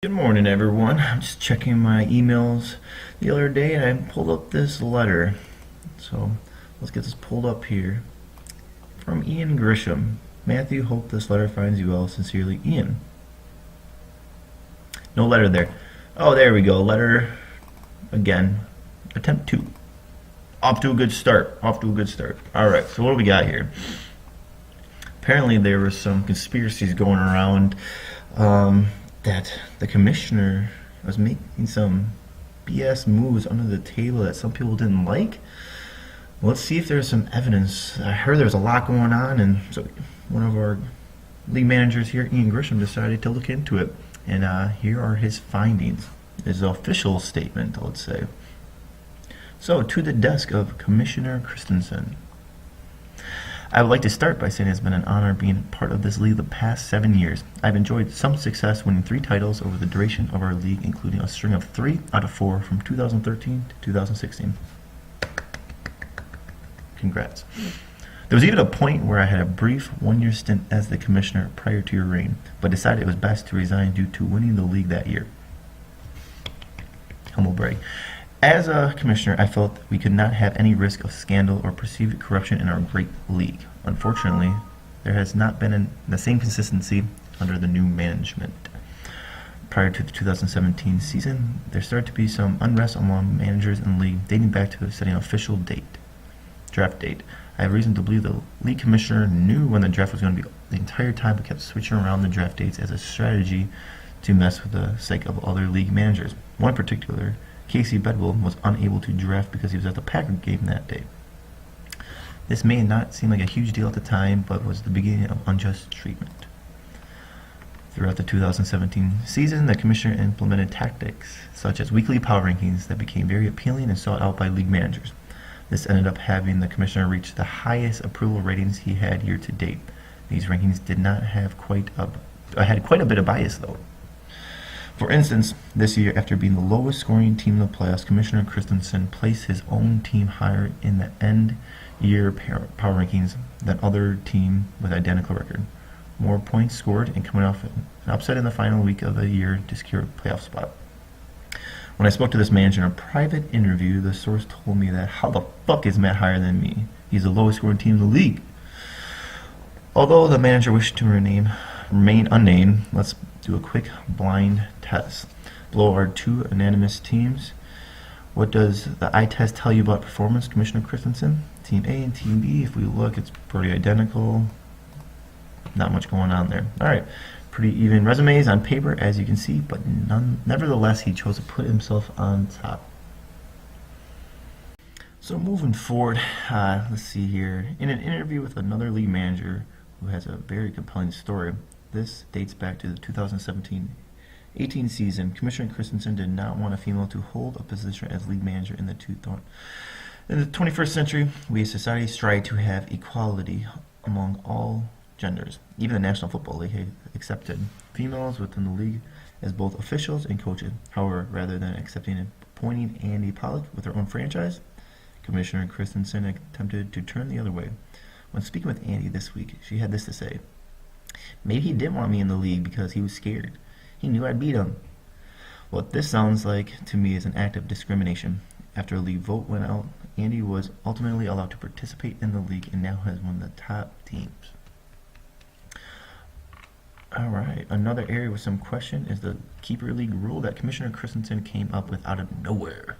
Good morning, everyone. I'm just checking my emails the other day and I pulled up this letter. So let's get this pulled up here. From Ian Grisham. Matthew, hope this letter finds you well. Sincerely, Ian. No letter there. Oh, there we go. Letter again. Attempt 2. Off to a good start. Off to a good start. Alright, so what do we got here? Apparently there were some conspiracies going around that the commissioner was making some BS moves under the table that some people didn't like. Let's see if there's some evidence. I heard there's a lot going on, and so one of our league managers here, Ian Grisham, decided to look into it. And here are his findings. His official statement, let's say. So, to the desk of Commissioner Christensen. I would like to start by saying it's been an honor being part of this league the past 7 years. I've enjoyed some success winning 3 titles over the duration of our league, including a string of 3 out of 4 from 2013 to 2016. Congrats. There was even a point where I had a brief 1-year stint as the commissioner prior to your reign, but decided it was best to resign due to winning the league that year. Humble brag. As a commissioner, I felt we could not have any risk of scandal or perceived corruption in our great league. Unfortunately, there has not been the same consistency under the new management. Prior to the 2017 season, there started to be some unrest among managers in the league, dating back to setting an official draft date. I have reason to believe the league commissioner knew when the draft was going to be the entire time, but kept switching around the draft dates as a strategy to mess with the sake of other league managers. One in particular, Casey Bedwell, was unable to draft because he was at the Packer game that day. This may not seem like a huge deal at the time, but was the beginning of unjust treatment. Throughout the 2017 season, the commissioner implemented tactics such as weekly power rankings that became very appealing and sought out by league managers. This ended up having the commissioner reach the highest approval ratings he had year to date. These rankings did not have had quite a bit of bias, though. For instance, this year, after being the lowest scoring team in the playoffs, Commissioner Christensen placed his own team higher in the end-year power rankings than other team with identical record. More points scored and coming off an upset in the final week of the year to secure a playoff spot. When I spoke to this manager in a private interview, the source told me that how the fuck is Matt higher than me? He's the lowest scoring team in the league. Although the manager wished to remain unnamed, let's do a quick blind test. Below are 2 anonymous teams. What does the eye test tell you about performance, Commissioner Christensen? Team A and Team B, if we look, it's pretty identical. Not much going on there. Alright, pretty even resumes on paper, as you can see, but nevertheless, he chose to put himself on top. So moving forward, let's see here. In an interview with another league manager who has a very compelling story, this dates back to the 2017-18 season. Commissioner Christensen did not want a female to hold a position as league manager in the 21st century. We as society strive to have equality among all genders. Even the National Football League has accepted females within the league as both officials and coaches. However, rather than accepting and appointing Andy Pollock with her own franchise, Commissioner Christensen attempted to turn the other way. When speaking with Andy this week, she had this to say. Maybe he didn't want me in the league because he was scared. He knew I'd beat him. What this sounds like to me is an act of discrimination. After a league vote went out, Andy was ultimately allowed to participate in the league and now has one of the top teams. Alright, another area with some question is the keeper league rule that Commissioner Christensen came up with out of nowhere.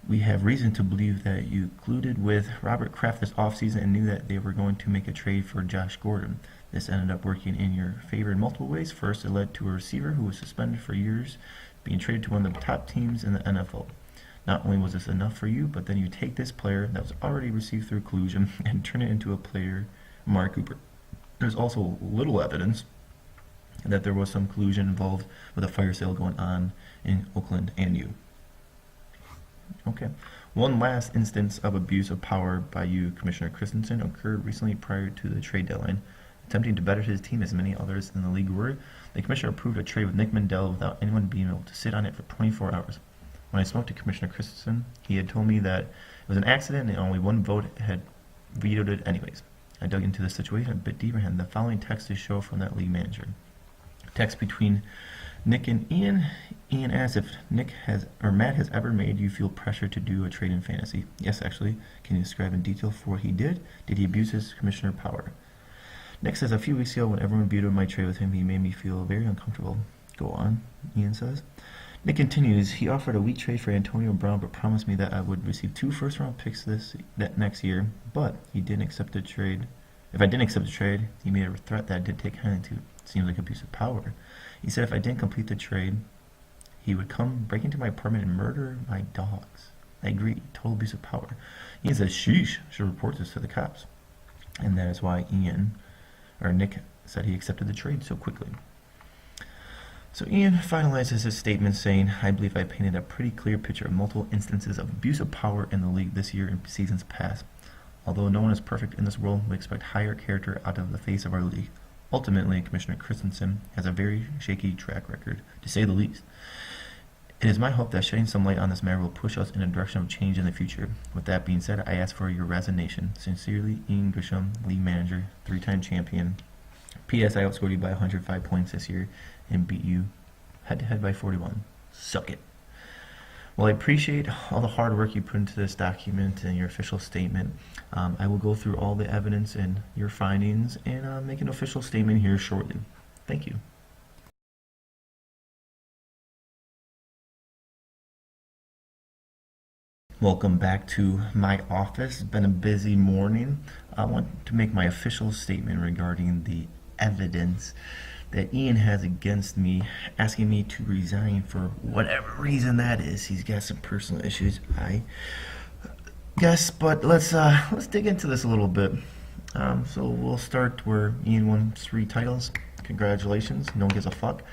We have reason to believe that you colluded with Robert Kraft this offseason and knew that they were going to make a trade for Josh Gordon. This ended up working in your favor in multiple ways. First, it led to a receiver who was suspended for years being traded to one of the top teams in the NFL. Not only was this enough for you, but then you take this player that was already received through collusion and turn it into a player, Mark Cooper. There's also little evidence that there was some collusion involved with a fire sale going on in Oakland and you. Okay. One last instance of abuse of power by you, Commissioner Christensen, occurred recently prior to the trade deadline. Attempting to better his team as many others in the league were, the commissioner approved a trade with Nick Mandel without anyone being able to sit on it for 24 hours. When I spoke to Commissioner Christensen, he had told me that it was an accident and only one vote had vetoed it anyways. I dug into the situation a bit deeper and had the following text to show from that league manager. Text between Nick and Ian. Ian asks if Matt has ever made you feel pressure to do a trade in fantasy. Yes, actually. Can you describe in detail for what he did? Did he abuse his commissioner power? Nick says, a few weeks ago when everyone vetoed my trade with him, he made me feel very uncomfortable. Go on, Ian says. Nick continues, he offered a weak trade for Antonio Brown but promised me that I would receive 2 first-round picks that next year, but he didn't accept the trade. If I didn't accept the trade, he made a threat that I did take kindly to. It seems like abusive power. He said if I didn't complete the trade, he would come break into my apartment and murder my dogs. I agree, total abusive power. Ian says, sheesh, should report this to the cops. And that is why Nick said he accepted the trade so quickly. So Ian finalizes his statement saying, I believe I painted a pretty clear picture of multiple instances of abuse of power in the league this year and seasons past. Although no one is perfect in this world, we expect higher character out of the face of our league. Ultimately, Commissioner Christensen has a very shaky track record, to say the least. It is my hope that shedding some light on this matter will push us in a direction of change in the future. With that being said, I ask for your resignation. Sincerely, Ian Grisham, league manager, 3-time champion. P.S. I outscored you by 105 points this year and beat you head-to-head by 41. Suck it. Well, I appreciate all the hard work you put into this document and your official statement. I will go through all the evidence and your findings and make an official statement here shortly. Thank you. Welcome back to my office. It's been a busy morning. I want to make my official statement regarding the evidence that Ian has against me, asking me to resign for whatever reason that is. He's got some personal issues, I guess, but let's dig into this a little bit. So we'll start where Ian won 3 titles. Congratulations. No one gives a fuck.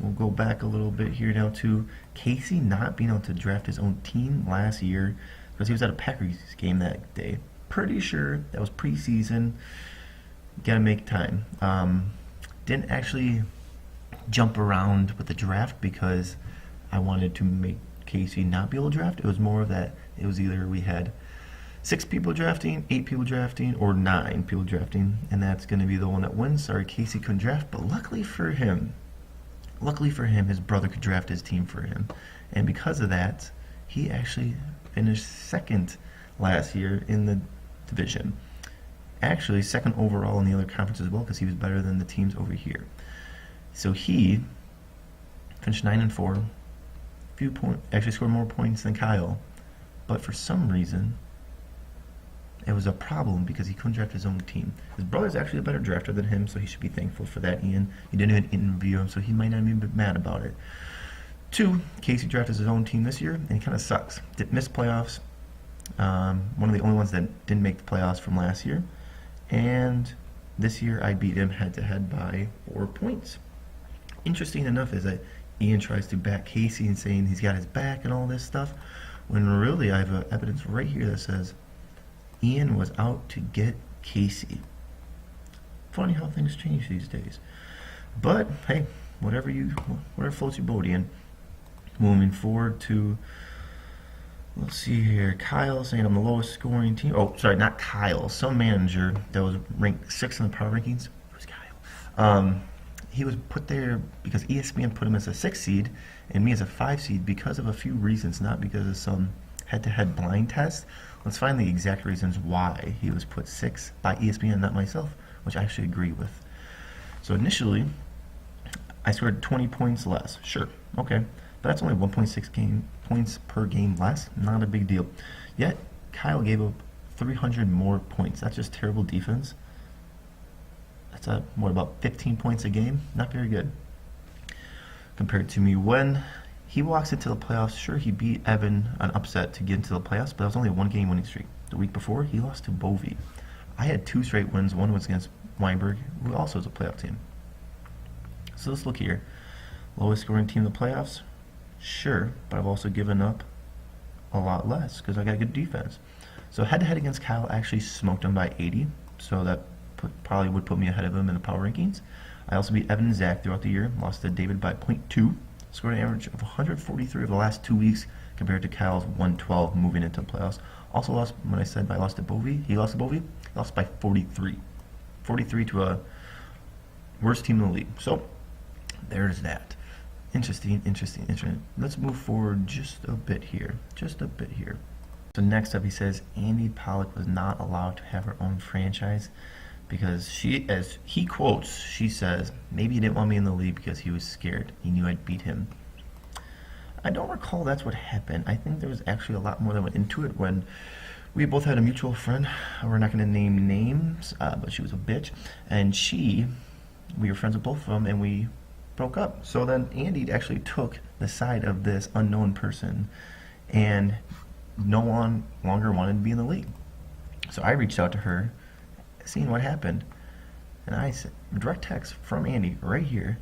We'll go back a little bit here now to Casey not being able to draft his own team last year because he was at a Packers game that day. Pretty sure that was preseason. Gotta make time. Didn't actually jump around with the draft because I wanted to make Casey not be able to draft. It was more of that it was either we had 6 people drafting, 8 people drafting, or 9 people drafting, and that's going to be the one that wins. Sorry, Casey couldn't draft, but luckily for him, his brother could draft his team for him, and because of that, he actually finished 2nd last year in the division. Actually, 2nd overall in the other conference as well because he was better than the teams over here. So he finished 9-4, actually scored more points than Kyle, but for some reason it was a problem because he couldn't draft his own team. His brother's actually a better drafter than him, so he should be thankful for that, Ian. You didn't even interview him, so he might not even be mad about it. 2, Casey drafted his own team this year, and he kind of sucks. Didn't miss playoffs. One of the only ones that didn't make the playoffs from last year. And this year I beat him head-to-head by 4 points. Interesting enough is that Ian tries to back Casey and saying he's got his back and all this stuff, when really I have evidence right here that says Ian was out to get Casey. Funny how things change these days. But hey, whatever floats your boat, Ian. Moving forward to, let's see here, Kyle saying I'm the lowest scoring team. Oh, sorry, not Kyle. Some manager that was ranked 6th in the power rankings. Who's Kyle? He was put there because ESPN put him as a 6th seed and me as a 5 seed because of a few reasons, not because of some head-to-head blind test. Let's find the exact reasons why he was put 6th by ESPN, not myself, which I actually agree with. So initially, I scored 20 points less. Sure, okay. But that's only 1.6 points per game less. Not a big deal. Yet, Kyle gave up 300 more points. That's just terrible defense. That's about 15 points a game? Not very good. Compared to me, when he walks into the playoffs, sure, he beat Evan an upset to get into the playoffs, but that was only a 1-game winning streak. The week before, he lost to Bovey. I had 2 straight wins. One was against Weinberg, who also is a playoff team. So let's look here. Lowest scoring team in the playoffs? Sure, but I've also given up a lot less because I got good defense. So head-to-head against Kyle, I actually smoked him by 80, so that probably would put me ahead of him in the power rankings. I also beat Evan and Zach throughout the year, lost to David by 0.2, scored an average of 143 over the last 2 weeks compared to Kyle's 112 moving into the playoffs. Also lost, when I said I lost to Bovey, he lost by 43. 43 to a worst team in the league. So there's that. Interesting. Let's move forward just a bit here. So next up, he says Andy Pollock was not allowed to have her own franchise because she, as he quotes, she says, maybe he didn't want me in the league because he was scared. He knew I'd beat him. I don't recall that's what happened. I think there was actually a lot more that went into it when we both had a mutual friend. We're not going to name names, but she was a bitch. And we were friends with both of them, and we broke up. So then Andy actually took the side of this unknown person, and no one longer wanted to be in the league. So I reached out to her, seeing what happened, and I said, direct text from Andy right here,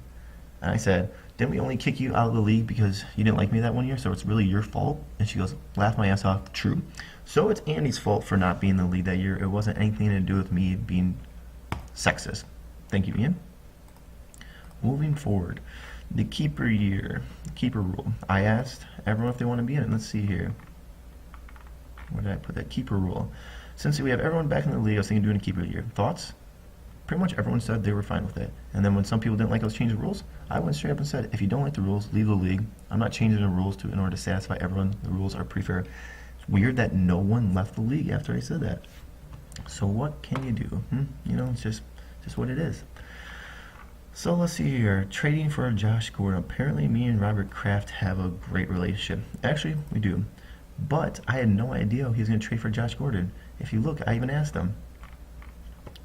and I said, didn't we only kick you out of the league because you didn't like me that one year, so it's really your fault? And she goes, laugh my ass off, true. So it's Andy's fault for not being in the league that year. It wasn't anything to do with me being sexist. Thank you, Ian. Moving forward, the keeper rule. I asked everyone if they want to be in it. Let's see here. Where did I put that keeper rule? Since we have everyone back in the league, I was thinking of doing a keeper year. Thoughts? Pretty much everyone said they were fine with it. And then when some people didn't like us changing the rules, I went straight up and said, if you don't like the rules, leave the league. I'm not changing the rules in order to satisfy everyone. The rules are pretty fair. It's weird that no one left the league after I said that. So what can you do? You know, it's just what it is. So let's see here. Trading for Josh Gordon. Apparently me and Robert Kraft have a great relationship. Actually, we do. But I had no idea he was going to trade for Josh Gordon. If you look, I even asked him.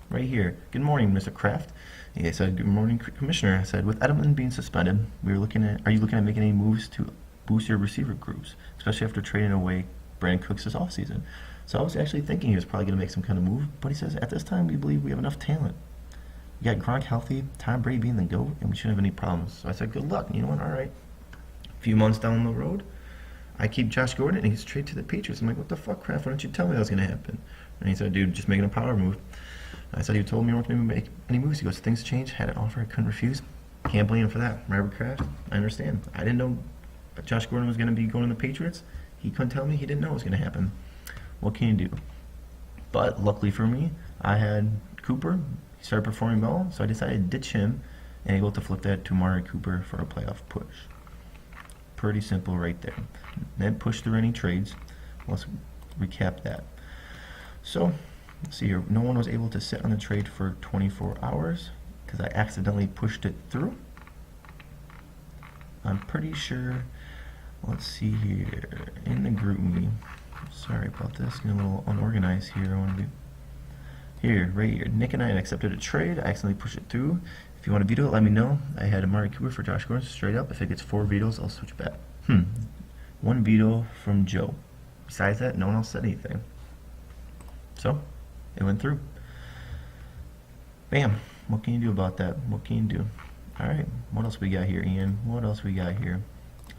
Right here. Good morning, Mr. Kraft. He said, good morning, Commissioner. I said, with Edelman being suspended, are you looking at making any moves to boost your receiver groups, especially after trading away Brandon Cooks this offseason? So I was actually thinking he was probably going to make some kind of move, but he says, at this time, we believe we have enough talent. We got Gronk healthy, Tom Brady being the GOAT, and we shouldn't have any problems. So I said, good luck. You know what? All right. A few months down the road, I keep Josh Gordon, and he's traded to the Patriots. I'm like, what the fuck, Kraft? Why don't you tell me that was going to happen? And he said, dude, just making a power move. I said, you told me you weren't going to make any moves. He goes, things changed. Had an offer I couldn't refuse. Can't blame him for that. Robert Kraft, I understand. I didn't know Josh Gordon was going to be going to the Patriots. He couldn't tell me. He didn't know it was going to happen. What can you do? But luckily for me, I had Cooper. He started performing well, so I decided to ditch him and able to flip that to Amari Cooper for a playoff push. Pretty simple right there. Then push through any trades. Let's recap that. So, let's see here. No one was able to sit on the trade for 24 hours because I accidentally pushed it through. I'm pretty sure. Let's see here. In the group me. Sorry about this. Getting a little unorganized here. I want to do. Here, right here. Nick and I accepted a trade. I accidentally pushed it through. If you want to veto it, let me know. I had Amari Cooper for Josh Gordon straight up. If it gets 4 vetoes, I'll switch back. One veto from Joe. Besides that, no one else said anything. So, it went through. Bam. What can you do about that? What can you do? Alright, what else we got here, Ian? What else we got here?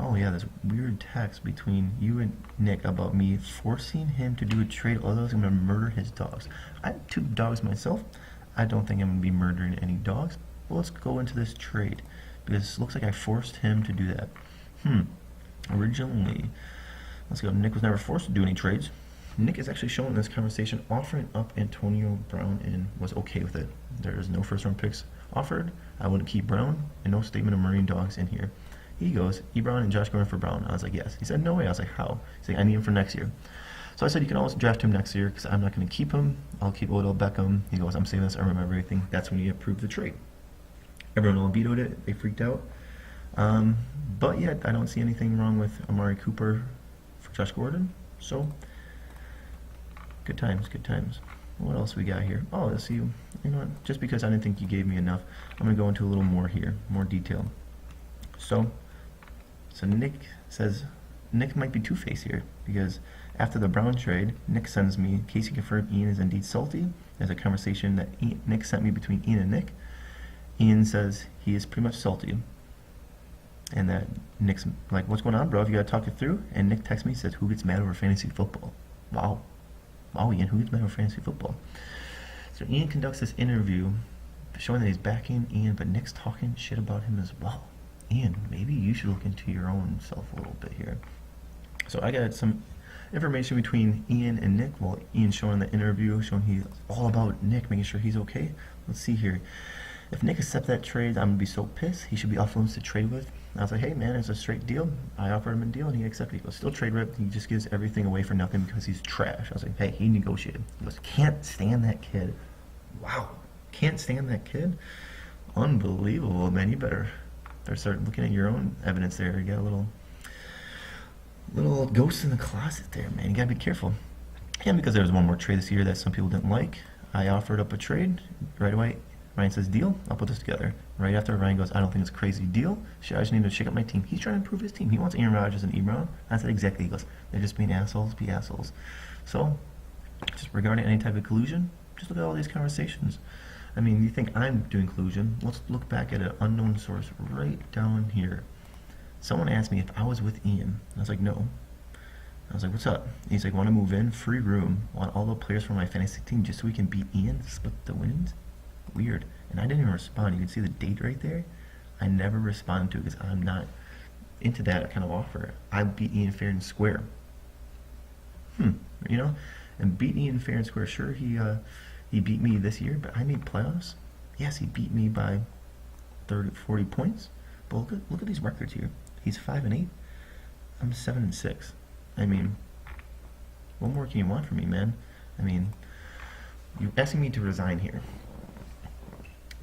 Oh yeah, this weird text between you and Nick about me forcing him to do a trade, otherwise I'm going to murder his dogs. I have 2 dogs myself. I don't think I'm going to be murdering any dogs. Well, let's go into this trade, because it looks like I forced him to do that. Originally, let's go. Nick was never forced to do any trades. Nick is actually showing in this conversation offering up Antonio Brown and was okay with it. There is no first round picks offered. I wouldn't keep Brown, and no statement of Marine dogs in here. He goes, Ebron and Josh Gordon for Brown. I was like, yes. He said, no way. I was like, how? He's like, I need him for next year. So I said, you can always draft him next year because I'm not going to keep him. I'll keep Odell Beckham. He goes, I'm saving this. I remember everything. That's when he approved the trade. Everyone all vetoed it. They freaked out. But yet, I don't see anything wrong with Amari Cooper for Josh Gordon. So, good times, good times. What else we got here? Oh, let's see. You know what? Just because I didn't think you gave me enough, I'm going to go into a little more here, more detail. So Nick says Nick might be two-faced here because after the Brown trade, Nick sends me, Casey confirmed Ian is indeed salty. There's a conversation that Nick sent me between Ian and Nick. Ian says he is pretty much salty. And that Nick's like, what's going on, bro? You got to talk it through. And Nick texts me, says, who gets mad over fantasy football? Wow. Wow, Ian, who gets mad over fantasy football? So Ian conducts this interview showing that he's backing Ian, but Nick's talking shit about him as well. Ian, maybe you should look into your own self a little bit here. So I got some information between Ian and Nick. Well, Ian showing the interview, showing he's all about Nick, making sure he's okay. Let's see here. If Nick accepts that trade, I'm gonna be so pissed. He should be off limits to trade with. I was like, hey man, it's a straight deal. I offered him a deal and he accepted. He goes, still trade rep. He just gives everything away for nothing because he's trash. I was like, hey, he negotiated. He goes, can't stand that kid. Wow, can't stand that kid. Unbelievable, man. You better start looking at your own evidence there. You got a little ghost in the closet there, man. You gotta be careful. And because there was one more trade this year that some people didn't like, I offered up a trade right away. Ryan says, deal, I'll put this together. Right after, Ryan goes, I don't think it's a crazy deal. I just need to shake up my team. He's trying to improve his team. He wants Aaron Rodgers and Ebron. I said, exactly. He goes, they're just being assholes, be assholes. So, just regarding any type of collusion, just look at all these conversations. I mean, you think I'm doing collusion. Let's look back at an unknown source right down here. Someone asked me if I was with Ian. I was like, no. I was like, what's up? He's like, want to move in? Free room. Want all the players from my fantasy team just so we can beat Ian, split the winnings? Weird. And I didn't even respond. You can see the date right there. I never responded to it because I'm not into that kind of offer. I beat Ian fair and square. You know? And beat Ian fair and square. Sure, he beat me this year, but I made playoffs. Yes, he beat me by 30, 40 points. But look at these records here. He's 5-8. I'm 7-6. I mean, what more can you want from me, man? I mean, you're asking me to resign here.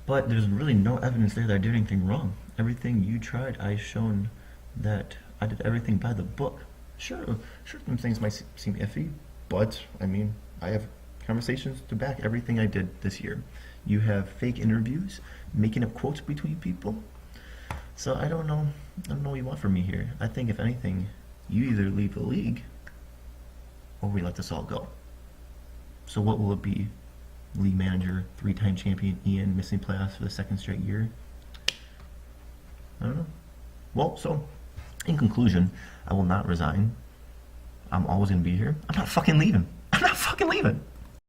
But there's really no evidence there that I did anything wrong. Everything you tried, I've shown that I did everything by the book. Sure, some things might seem iffy, but, I mean, I have conversations to back everything I did this year. You have fake interviews, making up quotes between people. So I don't know what you want from me here. I think, if anything, you either leave the league or we let this all go. So what will it be? League manager, 3-time champion Ian missing playoffs for the second straight year? I don't know. Well, so in conclusion, I will not resign. I'm always going to be here. I'm not fucking leaving. I'm not fucking leaving.